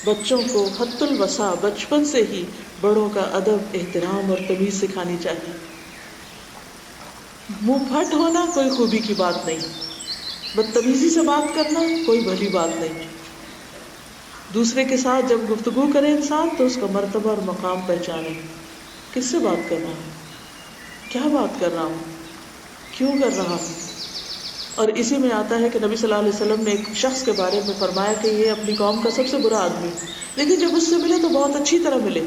بچوں کو حد الوسع بچپن سے ہی بڑوں کا ادب، احترام اور تمیز سکھانی چاہیے. منہ پھٹ ہونا کوئی خوبی کی بات نہیں، بدتمیزی سے بات کرنا کوئی بھلی بات نہیں. دوسرے کے ساتھ جب گفتگو کرے انسان تو اس کا مرتبہ اور مقام پہچانے. کس سے بات کر رہا ہوں، کیا بات کر رہا ہوں، کیوں کر رہا ہوں. اور اسی میں آتا ہے کہ نبی صلی اللہ علیہ وسلم نے ایک شخص کے بارے میں فرمایا کہ یہ اپنی قوم کا سب سے برا آدمی، لیکن جب اس سے ملے تو بہت اچھی طرح ملے.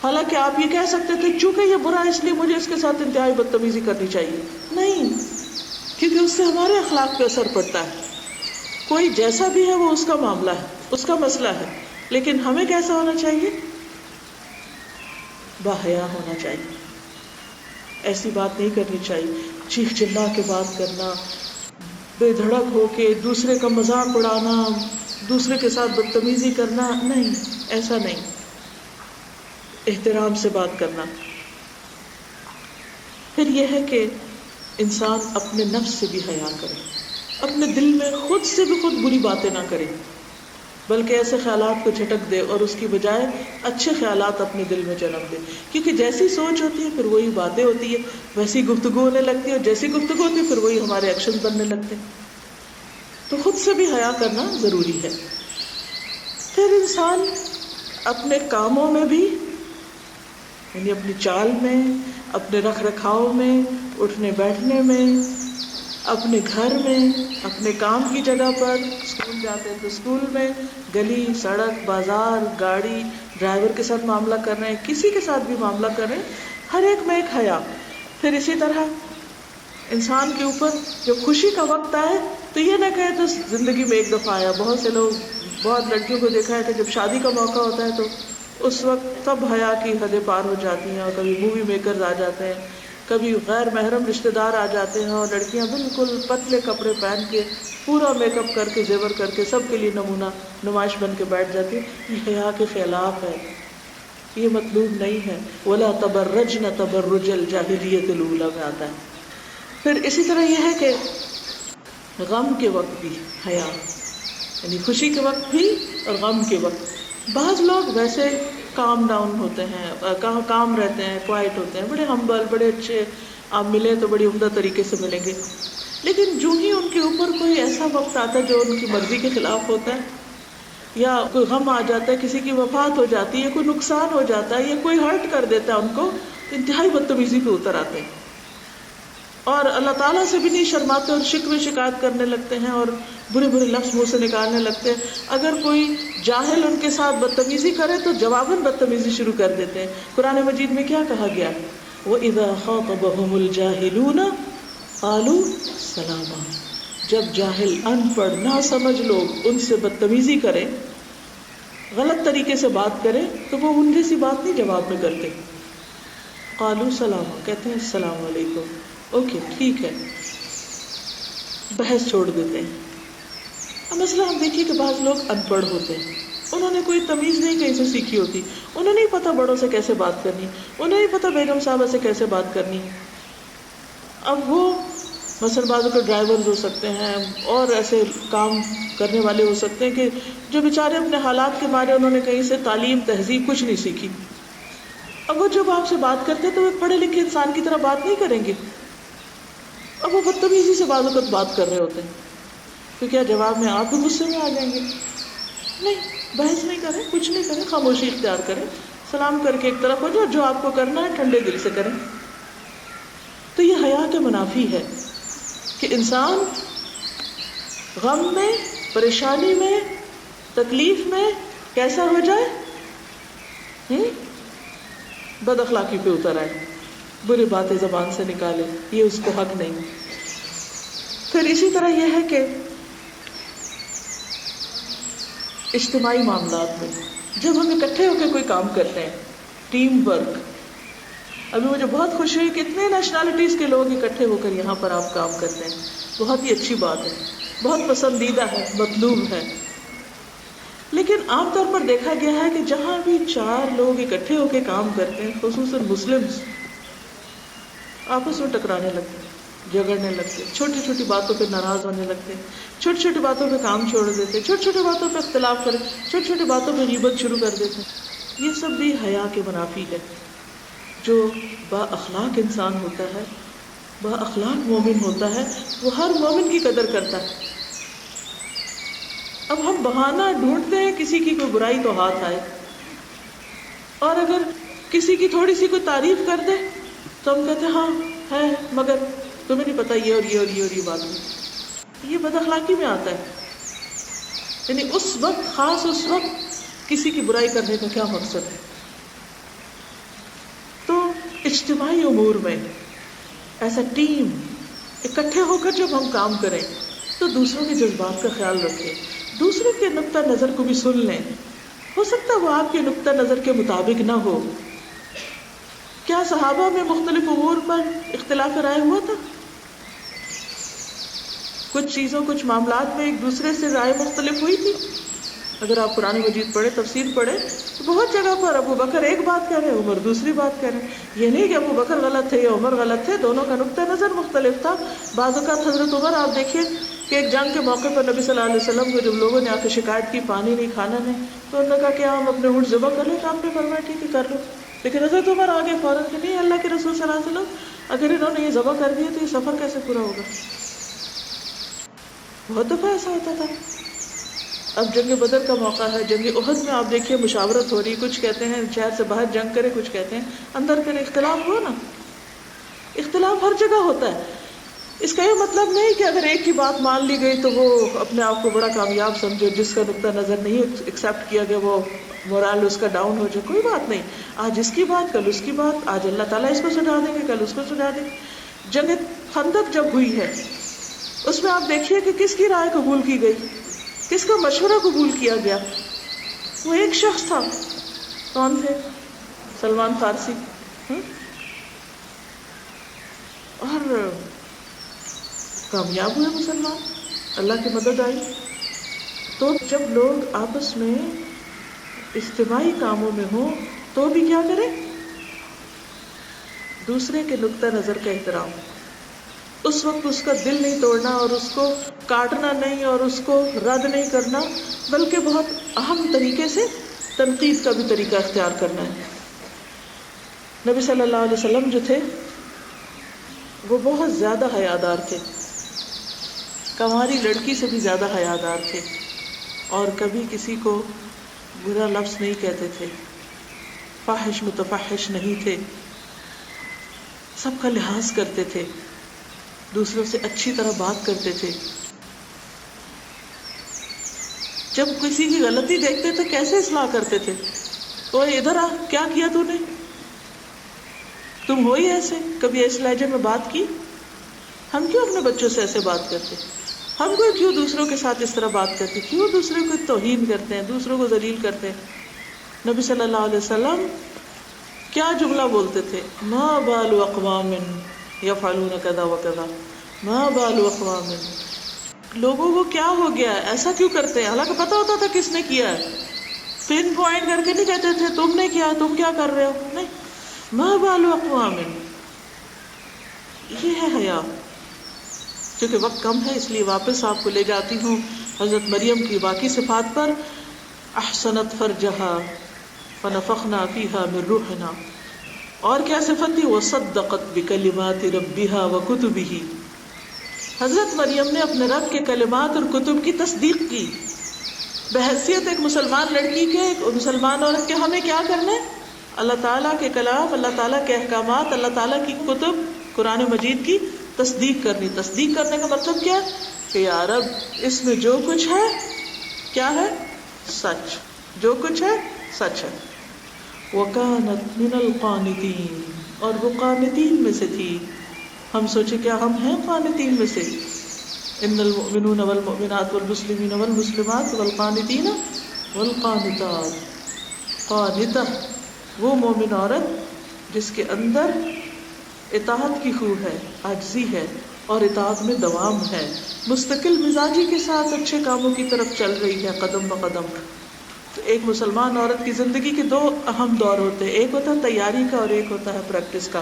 حالانکہ آپ یہ کہہ سکتے تھے چونکہ یہ برا اس لیے مجھے اس کے ساتھ انتہائی بدتمیزی کرنی چاہیے. نہیں، کیونکہ اس سے ہمارے اخلاق پہ اثر پڑتا ہے. کوئی جیسا بھی ہے وہ اس کا معاملہ ہے، اس کا مسئلہ ہے، لیکن ہمیں کیسا ہونا چاہیے؟ باحیا ہونا چاہیے. ایسی بات نہیں کرنی چاہیے، چیخ چلا کے بات کرنا، بے دھڑک ہو کے دوسرے کا مذاق اڑانا، دوسرے کے ساتھ بدتمیزی کرنا، نہیں، ایسا نہیں. احترام سے بات کرنا. پھر یہ ہے کہ انسان اپنے نفس سے بھی حیا کرے، اپنے دل میں خود سے بھی خود بری باتیں نہ کرے، بلکہ ایسے خیالات کو جھٹک دے اور اس کی بجائے اچھے خیالات اپنے دل میں جنم دے. کیونکہ جیسی سوچ ہوتی ہے پھر وہی باتیں ہوتی ہے، ویسی گفتگو ہونے لگتی ہے، اور جیسی گفتگو ہوتی ہے پھر وہی ہمارے ایکشن بننے لگتے ہیں. تو خود سے بھی حیا کرنا ضروری ہے. پھر انسان اپنے کاموں میں بھی، یعنی اپنی چال میں، اپنے رکھ رکھاؤ میں، اٹھنے بیٹھنے میں، اپنے گھر میں، اپنے کام کی جگہ پر، اسکول جاتے ہیں تو اسکول میں، گلی سڑک بازار گاڑی ڈرائیور کے ساتھ معاملہ کر رہے ہیں، کسی کے ساتھ بھی معاملہ کر رہے ہیں، ہر ایک میں ایک حیا. پھر اسی طرح انسان کے اوپر جب خوشی کا وقت آئے تو یہ نہ کہے تو زندگی میں ایک دفعہ آیا. بہت سے لوگ، بہت لڑکیوں کو دیکھا ہے کہ جب شادی کا موقع ہوتا ہے تو اس وقت سب حیا کی حدیں پار ہو جاتی ہیں، اور کبھی مووی میکرز آ جاتے ہیں، کبھی غیر محرم رشتہ دار آ جاتے ہیں، اور لڑکیاں بالکل پتلے کپڑے پہن کے پورا میک اپ کر کے زیور کر کے سب کے لیے نمونہ نمائش بن کے بیٹھ جاتی ہیں. یہ حیا کے خلاف ہے، یہ مطلوب نہیں ہے. ولا تبرجن تبرج الجاہلیت الاولی میں آتا ہے. پھر اسی طرح یہ ہے کہ غم کے وقت بھی حیا، یعنی خوشی کے وقت بھی اور غم کے وقت. بعض لوگ ویسے کام ڈاؤن ہوتے ہیں، کام رہتے ہیں، کوائٹ ہوتے ہیں، بڑے ہمبل، بڑے اچھے، آپ ملیں تو بڑی عمدہ طریقے سے ملیں گے. لیکن جو ہی ان کے اوپر کوئی ایسا وقت آتا ہے جو ان کی مرضی کے خلاف ہوتا ہے، یا کوئی غم آ جاتا ہے، کسی کی وفات ہو جاتی ہے، کوئی نقصان ہو جاتا ہے، یا کوئی ہرٹ کر دیتا ہے ان کو، تو انتہائی بدتمیزی پہ اتر آتے ہیں اور اللہ تعالیٰ سے بھی نہیں شرماتے اور شکوے شکایت کرنے لگتے ہیں اور برے برے لفظ منہ سے نکالنے لگتے ہیں. اگر کوئی جاہل ان کے ساتھ بدتمیزی کرے تو جواباً بدتمیزی شروع کر دیتے ہیں. قرآن مجید میں کیا کہا گیا؟ وَإِذَا خَاطَبَهُمُ الْجَاهِلُونَ قَالُوا سَلَامًا. جب جاہل، ان پڑھ، نا سمجھ لوگ ان سے بدتمیزی کریں، غلط طریقے سے بات کریں، تو وہ ان جیسی بات نہیں جواب میں کرتے. قَالُوا سَلَامًا، کہتے ہیں السلام علیکم، اوکے ٹھیک ہے، بحث چھوڑ دیتے ہیں. اب مسئلہ ہم دیکھیے کہ بعض لوگ ان پڑھ ہوتے ہیں، انہوں نے کوئی تمیز نہیں کہیں سے سیکھی ہوتی، انہیں نہیں پتا بڑوں سے کیسے بات کرنی، انہیں نہیں پتا بیگم صاحبہ سے کیسے بات کرنی. اب وہ مثلا بعض کے ڈرائیورز ہو سکتے ہیں اور ایسے کام کرنے والے ہو سکتے ہیں کہ جو بیچارے اپنے حالات کے مارے انہوں نے کہیں سے تعلیم تہذیب کچھ نہیں سیکھی. اب وہ جب آپ سے بات کرتے ہیں تو وہ ایک پڑھے لکھے انسان کی طرح بات نہیں کریں گے، اب وہ بدتمیزی سے بعض اوقات بات کر رہے ہوتے ہیں. تو کیا جواب میں آپ بھی غصے میں آ جائیں گے؟ نہیں، بحث نہیں کریں، کچھ نہیں کریں، خاموشی اختیار کریں، سلام کر کے ایک طرف ہو جاؤ، جو آپ کو کرنا ہے ٹھنڈے دل سے کریں. تو یہ حیا کے منافی ہے کہ انسان غم میں، پریشانی میں، تکلیف میں کیسا ہو جائے؟ بد اخلاقی پہ اتر آئے، بری باتیں زبان سے نکالے، یہ اس کو حق نہیں. پھر اسی طرح یہ ہے کہ اجتماعی معاملات میں جب ہم اکٹھے ہو کے کوئی کام کرتے ہیں، ٹیم ورک. ابھی مجھے بہت خوشی ہوئی کہ اتنے نیشنلٹیز کے لوگ اکٹھے ہو کر یہاں پر آپ کام کرتے ہیں، بہت ہی اچھی بات ہے، بہت پسندیدہ ہے، مطلوب ہے. لیکن عام طور پر دیکھا گیا ہے کہ جہاں بھی 4 لوگ اکٹھے ہو کے کام کرتے ہیں، خصوصاً مسلمز، آپس میں ٹکرانے لگتے ہیں، جھگڑنے لگتے، چھوٹی چھوٹی باتوں پہ ناراض ہونے لگتے، چھوٹی چھوٹی باتوں پہ کام چھوڑ دیتے، چھوٹی چھوٹی باتوں پہ اختلاف کریں، چھوٹی چھوٹی باتوں پہ غیبت شروع کر دیتے. یہ سب بھی حیا کے منافی ہے. جو با اخلاق انسان ہوتا ہے، با اخلاق مومن ہوتا ہے، وہ ہر مومن کی قدر کرتا ہے. اب ہم بہانہ ڈھونڈتے ہیں کسی کی کوئی برائی تو ہاتھ آئے، اور اگر کسی کی تھوڑی سی کوئی تعریف کر دے تو ہم کہتے ہیں ہاں ہے، مگر تمہیں نہیں پتا یہ اور یہ اور یہ اور یہ بات نہیں. یہ بد اخلاقی میں آتا ہے. یعنی اس وقت، خاص اس وقت کسی کی برائی کرنے کا کیا مقصد ہے؟ تو اجتماعی امور میں ایسا ٹیم اکٹھے ہو کر جب ہم کام کریں تو دوسروں کے جذبات کا خیال رکھیں، دوسروں کے نقطہ نظر کو بھی سن لیں. ہو سکتا ہے وہ آپ کے نقطہ نظر کے مطابق نہ ہو. کیا صحابہ میں مختلف امور پر اختلاف رائے ہوا تھا؟ کچھ چیزوں، کچھ معاملات میں ایک دوسرے سے رائے مختلف ہوئی تھی. اگر آپ قرآن مجید پڑھیں، تفسیر پڑھیں تو بہت جگہ پر ابو بکر ایک بات کہہ رہے ہیں، عمر دوسری بات کہہ رہے ہیں. یہ نہیں کہ ابو بکر غلط تھے یا عمر غلط تھے، دونوں کا نقطہ نظر مختلف تھا. بعض اوقات حضرت عمر، آپ دیکھیے کہ ایک جنگ کے موقع پر نبی صلی اللہ علیہ وسلم کو جب لوگوں نے آ کے شکایت کی پانی نہیں، کھانا نہیں، تو انہوں نے کہا کہ ہم اپنے اونٹ ذبح کر لیں. تو آپ نے فرمایا ٹھیک ہے کر لو. لیکن حضرت عمر آگے فوراً کہ نہیں، اللہ کے رسول صلی اللہ علیہ وسلم اگر انہوں نے یہ ذبح کر دیا تو یہ سفر کیسے پورا ہوگا؟ بہت دفعہ ایسا ہوتا تھا. اب جنگ بدر کا موقع ہے، جنگ احد میں آپ دیکھیے مشاورت ہو رہی، کچھ کہتے ہیں شہر سے باہر جنگ کرے، کچھ کہتے ہیں اندر کرے. اختلاف ہو نا، اختلاف ہر جگہ ہوتا ہے. اس کا یہ مطلب نہیں کہ اگر ایک کی بات مان لی گئی تو وہ اپنے آپ کو بڑا کامیاب سمجھے، جس کا نقطہ نظر نہیں ایکسیپٹ کیا گیا وہ مورال اس کا ڈاؤن ہو جائے. کوئی بات نہیں، آج اس کی بات کل اس کی بات، آج اللہ تعالیٰ اس کو سجا دیں گے کل اس کو سجا دیں گے. جنگ خندق جب ہوئی ہے اس میں آپ دیکھیے کہ کس کی رائے قبول کی گئی، کس کا مشورہ قبول کیا گیا. وہ ایک شخص تھا. کون تھے؟ سلمان فارسی. اور کامیاب ہوئے مسلمان، اللہ کی مدد آئی. تو جب لوگ آپس میں اجتماعی کاموں میں ہوں تو بھی کیا کریں؟ دوسرے کے نقطہ نظر کا احترام. اس وقت اس کا دل نہیں توڑنا اور اس کو کاٹنا نہیں اور اس کو رد نہیں کرنا، بلکہ بہت اہم طریقے سے تنقید کا بھی طریقہ اختیار کرنا ہے. نبی صلی اللہ علیہ وسلم جو تھے وہ بہت زیادہ حیادار تھے، کنواری لڑکی سے بھی زیادہ حیادار تھے، اور کبھی کسی کو برا لفظ نہیں کہتے تھے، فاحش متفحش نہیں تھے، سب کا لحاظ کرتے تھے، دوسروں سے اچھی طرح بات کرتے تھے. جب کسی کی غلطی دیکھتے تو کیسے اصلاح کرتے تھے؟ تو ادھر آ، کیا کیا تو نے؟ تم ہو ہی ایسے. کبھی اس لہجے میں بات کی؟ ہم کیوں اپنے بچوں سے ایسے بات کرتے؟ ہم کو کیوں دوسروں کے ساتھ اس طرح بات کرتے؟ کیوں دوسروں کو توہین کرتے ہیں، دوسروں کو ذلیل کرتے ہیں؟ نبی صلی اللہ علیہ وسلم کیا جملہ بولتے تھے؟ ما بال اقوام یفعلون کذا وکذا، ما بال اقوام، لوگوں کو کیا ہو گیا ہے، ایسا کیوں کرتے ہیں؟ حالانکہ پتہ ہوتا تھا کس نے کیا ہے. پن پوائنٹ کر کے نہیں کہتے تھے تم نے کیا، تم کیا کر رہے ہو، نہیں، ما بال اقوام. یہ ہے حیا. چونکہ وقت کم ہے اس لیے واپس آپ کو لے جاتی ہوں حضرت مریم کی باقی صفات پر. احسنت فرجہا فنفخنا فیہا من روحنا، اور کیا صفت تھی؟ وصدقت بکلمات ربہا وکتبہ. حضرت مریم نے اپنے رب کے کلمات اور کتب کی تصدیق کی. بحیثیت ایک مسلمان لڑکی کے، ایک مسلمان عورت کے، ہمیں کیا کرنا ہے؟ اللہ تعالیٰ کے کلام، اللہ تعالیٰ کے احکامات، اللہ تعالیٰ کی کتب قرآن مجید کی تصدیق کرنی. تصدیق کرنے کا مطلب کیا ہے؟ کہ یا رب اس میں جو کچھ ہے کیا ہے؟ سچ. جو کچھ ہے سچ ہے. وَكَانَتْ مِنَ الْقَانِتِينَ، اور وہ قانتین میں سے تھی. ہم سوچے کیا ہم ہیں قانتین میں سے؟ ان المؤمنون والمؤمنات والمسلمین والمسلمات والقانتین والقانتات. قانتہ وہ مومن عورت جس کے اندر اطاعت کی خو ہے، عاجزی ہے، اور اطاعت میں دوام ہے، مستقل مزاجی کے ساتھ اچھے کاموں کی طرف چل رہی ہے قدم بقدم. تو ایک مسلمان عورت کی زندگی کے دو اہم دور ہوتے ہیں، ایک ہوتا ہے تیاری کا اور ایک ہوتا ہے پریکٹس کا.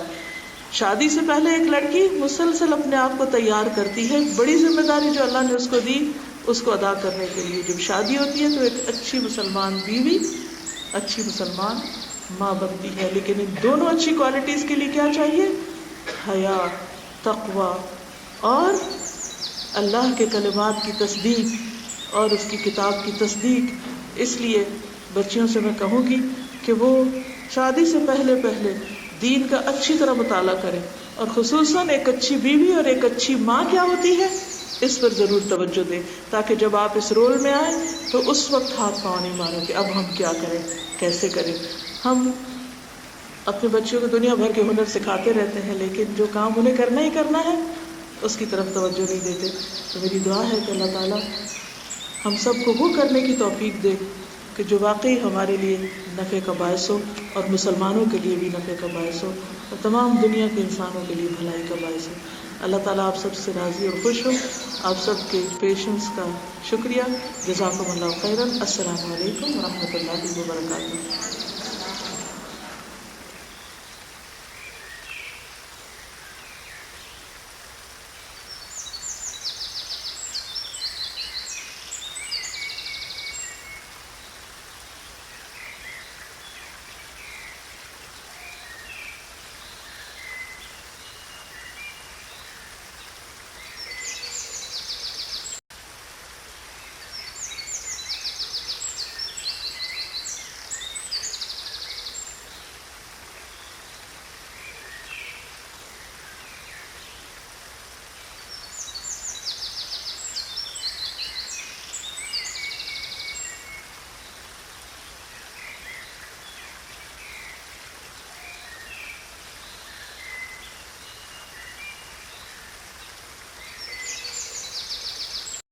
شادی سے پہلے ایک لڑکی مسلسل اپنے آپ کو تیار کرتی ہے بڑی ذمہ داری جو اللہ نے اس کو دی اس کو ادا کرنے کے لیے. جب شادی ہوتی ہے تو ایک اچھی مسلمان بیوی، اچھی مسلمان ماں بنتی ہے. لیکن ان دونوں اچھی کوالٹیز کے لیے کیا چاہیے؟ حیا، تقوی اور اللہ کے کلمات کی تصدیق اور اس کی کتاب کی تصدیق. اس لیے بچیوں سے میں کہوں گی کہ وہ شادی سے پہلے دین کا اچھی طرح مطالعہ کریں، اور خصوصاً ایک اچھی بیوی اور ایک اچھی ماں کیا ہوتی ہے اس پر ضرور توجہ دیں، تاکہ جب آپ اس رول میں آئیں تو اس وقت ہاتھ پاؤں نہیں ماریں کہ اب ہم کیا کریں، کیسے کریں. ہم اپنے بچوں کو دنیا بھر کے ہنر سکھاتے رہتے ہیں لیکن جو کام انہیں کرنا ہی کرنا ہے اس کی طرف توجہ نہیں دیتے. تو میری دعا ہے کہ اللہ تعالیٰ ہم سب کو وہ کرنے کی توفیق دے کہ جو واقعی ہمارے لیے نفع کا باعث ہو، اور مسلمانوں کے لیے بھی نفع کا باعث ہو، اور تمام دنیا کے انسانوں کے لیے بھلائی کا باعث ہو. اللہ تعالیٰ آپ سب سے راضی اور خوش ہو. آپ سب کے پیشنس کا شکریہ. جزاکم اللہ خیرا. السلام علیکم ورحمۃ اللہ وبرکاتہ.